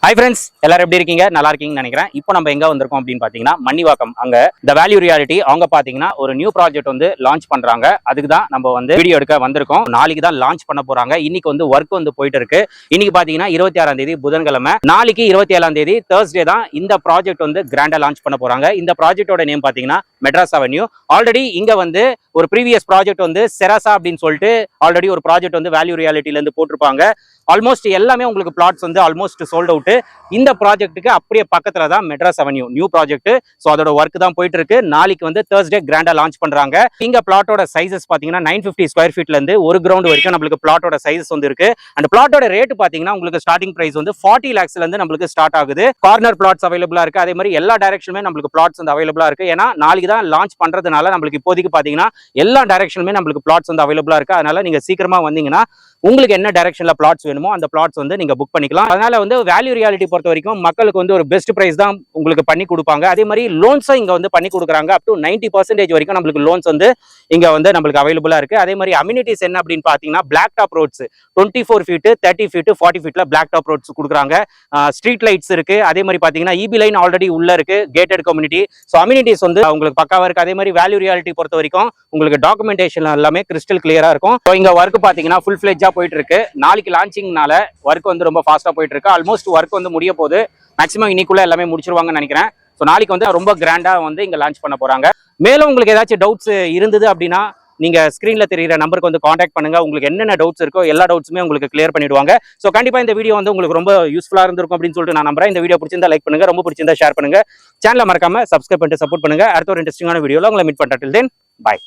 Hi friends, எல்லாரும் எப்படி இருக்கீங்க? நல்லா இருக்கீங்கன்னு நினைக்கிறேன். இப்போ நம்ம எங்க வந்திருக்கோம் அப்படின்னு பாத்தீங்கன்னா மன்னிவாக்கம். அங்க தி வேல்யூ ரியாலிட்டி அவங்க பாத்தீங்கன்னா ஒரு நியூ ப்ராஜெக்ட் வந்து லான்ச் பண்றாங்க. அதுக்கு தான் நம்ம வந்து வீடியோ எடுக்க வந்திருக்கோம். நாளைக்கு தான் லான்ச் பண்ண போறாங்க. இன்னைக்கு வந்து ஒர்க் வந்து போயிட்டு இருக்கு. இன்னைக்கு பாத்தீங்கன்னா 26ஆம் தேதி புதன்கிழமை. நாளைக்கு 27ஆம் தேதி Thursday தான் இந்த ப்ராஜெக்ட் வந்து கிராண்டா லான்ச் பண்ண போறாங்க. இந்த ப்ராஜெக்ட்டோட நேம் பாத்தீங்கன்னா மெட்ராஸ் அவென்யூ. ஆல்ரெடி இங்க வந்து ஒரு ப்ரீவியஸ் ப்ராஜெக்ட் வந்து செராசா அப்படின்னு சொல்லிட்டு ஆல்ரெடி ஒரு ப்ராஜெக்ட் வந்து வேல்யூ ரியாலிட்டில இருந்து போட்டிருப்பாங்க. ஆல்மோஸ்ட் எல்லாமே உங்களுக்கு பிளாட்ஸ் வந்து ஆல்மோஸ்ட் சோல்ட் அவுட். இந்த ப்ராஜெக்ட்டுக்கு அப்படியே பக்கத்துல தான் Madras avenue new project. So அதோட ஒர்க் தான் போயிட்டு இருக்கு. நாளைக்கு வந்து Thursday கிராண்டா லான்ச் பண்றாங்க. இங்க பிளாட்டோட சைசஸ் பாத்தீங்கன்னா 950 ஸ்கொயர் ஃபீட்ல இருந்து ஒரு கிரவுண்ட் வரைக்கும் நம்மளுக்கு பிளாட்டோட சைசஸ் வந்து இருக்கு. அந்த பிளாட்டோட ரேட் பாத்தீங்கன்னா உங்களுக்கு ஸ்டார்டிங் பிரைஸ் வந்து 40 lakhsல இருந்து நம்மளுக்கு ஸ்டார்ட் ஆகுது. கார்னர் பிளாட்ஸ் அவைலபிளா இருக்கு. அதே மாதிரி எல்லா டைரக்ஷனுமே நம்மளுக்கு பிளாட்ஸ் வந்து அவைலபிளா இருக்கு. ஏன்னா நாளைக்கு தான் லான்ச் பண்றதுனால நம்மளுக்கு இப்போதைக்கு பாத்தீங்கன்னா எல்லா டைரக்ஷனுமே நம்மளுக்கு பிளாட்ஸ் வந்து அவைலபிளா இருக்கு. அதனால நீங்க சீக்கிரமா வந்தீங்கன்னா உங்களுக்கு என்ன டைரக்ஷன்ல பிளாட்ஸ் வேணுமோ அந்த பிளாட்ஸ் வந்து நீங்க புக் பண்ணிக்கலாம். அதனால வந்து வேல்யூ ரியாலிட்டி பொறுத்த வரைக்கும் மக்களுக்கு வந்து ஒரு பெஸ்ட் பிரைஸ் தான் உங்களுக்கு பண்ணி கொடுப்பாங்க. அதே மாதிரி லோன்ஸும் இங்க வந்து பண்ணி கொடுக்குறாங்க. அப் டு 90% வரைக்கும் நம்மளுக்கு லோன்ஸ் வந்து இங்க வந்து நம்மளுக்கு அவைலபிளா இருக்கு. அதே மாதிரி அம்யூனிட்டிஸ் என்ன அப்படின்னு பாத்தீங்கன்னா black top roads 24 feet 30 feet 40 ஃபீட்ல பிளாக் டாப் ரோட்ஸ் கொடுக்குறாங்க. ஸ்ட்ரீட் லைட்ஸ் இருக்கு. அதே மாதிரி பாத்தீங்கன்னா இபி லைன் ஆல்ரெடி உள்ள இருக்கு. Gated community. ஸோ அம்யூனிட்டிஸ் வந்து உங்களுக்கு பக்காவா இருக்கு. அதே மாதிரி வேல்யூ ரியாலிட்டி பொறுத்த வரைக்கும் உங்களுக்கு டாக்குமெண்டேஷன் எல்லாமே கிறிஸ்டல் கிளியரா இருக்கும். ஸோ இங்க ஒர்க் பாத்தீங்கன்னா ஃபுல் ஃபிளெஜ்ஜா போயிட்டு இருக்கு. நாளைக்கு லான்ச்சிங்னால ஒர்க் வந்து ரொம்ப ஃபாஸ்டா போயிட்டு இருக்கு. ஆல்மோஸ்ட் ஒர்க் வந்து முடிய போகுது. மேக்ஸிமம் இன்னைக்குள்ள எல்லாமே முடிச்சிருவாங்கன்னு நினைக்கிறேன். ஸோ நாளைக்கு வந்து ரொம்ப கிராண்டா வந்து இங்க லான்ச் பண்ண போறாங்க. மேலும் உங்களுக்கு ஏதாச்சும் டவுட்ஸ் இருந்தது அப்படின்னா நீங்க ஸ்கிரீன்ல தெரியுற நம்பருக்கு வந்து காண்டாக்ட் பண்ணுங்க. உங்களுக்கு என்னென்ன டவுட்ஸ் இருக்கோ எல்லா டவுட்ஸுமே உங்களுக்கு கிளியர் பண்ணிடுவாங்க. ஸோ கண்டிப்பா இந்த வீடியோ வந்து உங்களுக்கு ரொம்ப யூஸ்ஃபுல்லா இருந்திருக்கும் அப்படின்னு சொல்லிட்டு நான் நம்புறேன். இந்த வீடியோ பிடிச்சிருந்தா லைக் பண்ணுங்க, ரொம்ப பிடிச்சிருந்தா ஷேர் பண்ணுங்க, சேனலை மறக்காம சப்ஸ்கிரைப் பண்ணிட்டு சப்போர்ட் பண்ணுங்க. அடுத்த ஒரு இன்ட்ரெஸ்டிங்கான வீடியோல உங்களை மீட் பண்றேன். Till then, bye.